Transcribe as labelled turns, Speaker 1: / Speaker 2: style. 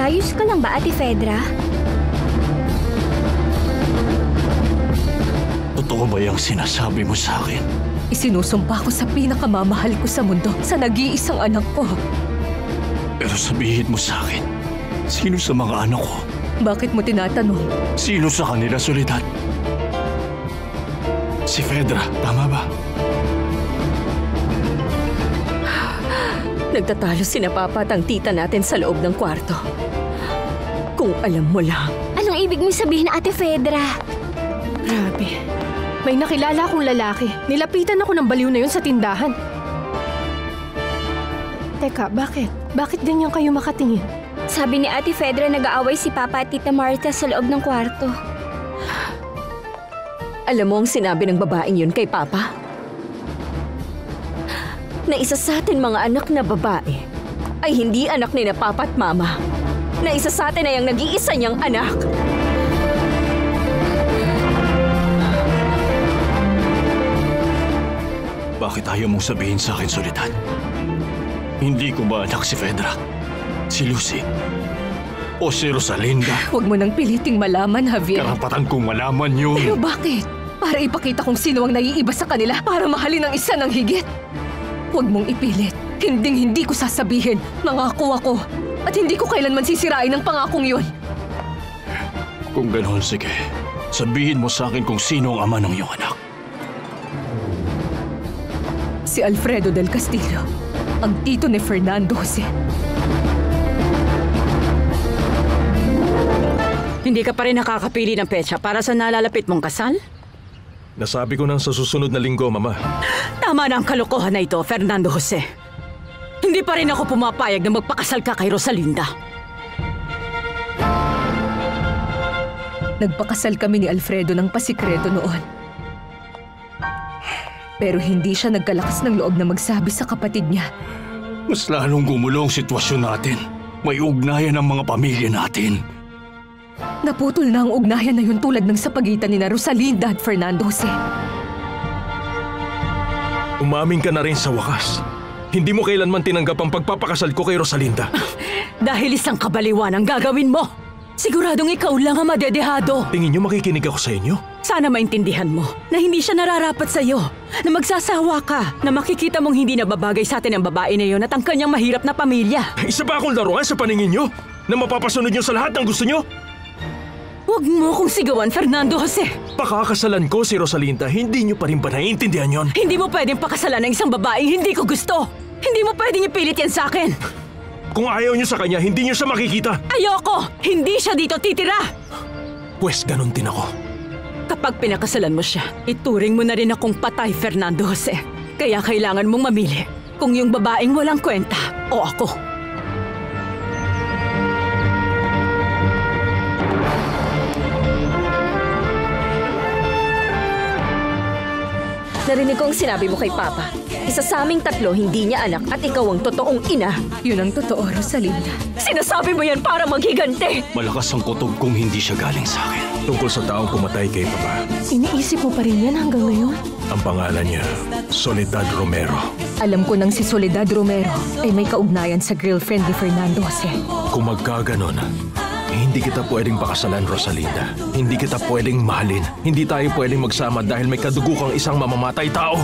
Speaker 1: Ayos ka lang ba, Ate Fedra?
Speaker 2: Totoo ba yung sinasabi mo sa akin?
Speaker 3: Isinusumpa ko sa pinakamamahal ko sa mundo, sa nag-iisang anak ko.
Speaker 2: Pero sabihin mo sa akin, sino sa mga anak ko?
Speaker 3: Bakit mo tinatanong?
Speaker 2: Sino sa kanila, Soledad? Si Fedra, tama ba?
Speaker 3: Nagtatalo sina Papa at ang tita natin sa loob ng kwarto. Kung alam mo lang.
Speaker 1: Anong ibig mo sabihin, Ate Fedra?
Speaker 4: Grabe. May nakilala akong lalaki. Nilapitan ako ng baliw na yun sa tindahan. Teka, bakit? Bakit ganyan kayo makatingin?
Speaker 1: Sabi ni Ate Fedra nag-aaway si Papa at Tita Martha sa loob ng kwarto.
Speaker 3: Alam mo ang sinabi ng babaeng yun kay Papa? Na isa sa atin mga anak na babae ay hindi anak ni na Papa at Mama. Na isa sa atin ay ang nag-iisa niyang anak.
Speaker 2: Bakit ayaw mong sabihin sa akin, Soledad? Hindi ko ba anak si Fedra? Si Lucy? O si Rosalinda?
Speaker 3: Huwag mo nang piliting malaman, Javier.
Speaker 2: Karapatan kong malaman yun.
Speaker 3: Pero bakit? Para ipakita kung sino ang naiiba sa kanila para mahalin ang isa ng higit. Huwag mong ipilit. Hinding-hindi ko sasabihin. Nangako ako. At hindi ko kailanman sisirain ang pangakong yun.
Speaker 2: Kung ganoon, sige. Sabihin mo sa akin kung sino ang ama ng iyong anak.
Speaker 3: Si Alfredo del Castillo, ang tito ni Fernando Jose.
Speaker 5: Hindi ka pa rin nakakapili ng petsa para sa nalalapit mong kasal?
Speaker 6: Nasabi ko nang sa susunod na linggo, Mama.
Speaker 5: Tama na ang kalokohan na ito, Fernando Jose. Hindi pa rin ako pumapayag na magpakasal ka kay Rosalinda.
Speaker 3: Nagpakasal kami ni Alfredo ng pasikreto noon. Pero hindi siya nagkalakas ng loob na magsabi sa kapatid niya.
Speaker 2: Mas lalong gumulo ang sitwasyon natin. May ugnayan ng mga pamilya natin.
Speaker 3: Naputol na ang ugnayan na yun tulad ng sa pagitan ni na Rosalinda at Fernando Jose.
Speaker 6: Umamin ka na rin sa wakas. Hindi mo kailanman tinanggap ang pagpapakasal ko kay Rosalinda.
Speaker 5: Dahil isang kabaliwan ang gagawin mo. Siguradong ikaw lang ang madedehado.
Speaker 6: Tingin niyo makikinig ako sa inyo?
Speaker 5: Sana maintindihan mo na hindi siya nararapat sa'yo. Na magsasawa ka. Na makikita mong hindi nababagay sa atin ang babae na yon at ang kanyang mahirap na pamilya.
Speaker 6: Isa ba akong laruan sa paningin niyo? Na mapapasunod niyo sa lahat ng gusto niyo?
Speaker 5: Huwag mo kong sigawan, Fernando Jose.
Speaker 6: Pakakasalan ko si Rosalinda, hindi niyo pa rin ba naiintindihan yon?
Speaker 5: Hindi mo pwedeng pakasalan ng isang babaeng hindi ko gusto. Hindi mo pwedeng ipilit yan sa akin.
Speaker 6: Kung ayaw niyo sa kanya, hindi niyo siya makikita.
Speaker 5: Ayoko! Hindi siya dito titira!
Speaker 6: Pwes ganun din ako.
Speaker 5: Kapag pinakasalan mo siya, ituring mo na rin akong patay, Fernando Jose. Kaya kailangan mong mamili kung yung babaeng walang kwenta o ako.
Speaker 3: Narinig ko ang sinabi mo kay Papa. Isa sa aming tatlo, hindi niya anak at ikaw ang totoong ina. Yun ang totoo, Rosalinda. Sinasabi mo yan para maghiganti!
Speaker 2: Malakas ang kutob kung hindi siya galing sa akin.
Speaker 6: Tungkol sa taong pumatay kay Papa.
Speaker 4: Iniisip mo pa rin yan hanggang ngayon?
Speaker 6: Ang pangalan niya, Soledad Romero.
Speaker 3: Alam ko nang si Soledad Romero ay may kaugnayan sa girlfriend ni Fernando Jose.
Speaker 6: Kung magkaganon, hindi kita pwedeng pakasalan, Rosalinda. Hindi kita pwedeng mahalin. Hindi tayo pwedeng magsama dahil may kadugo kang isang mamamatay tao.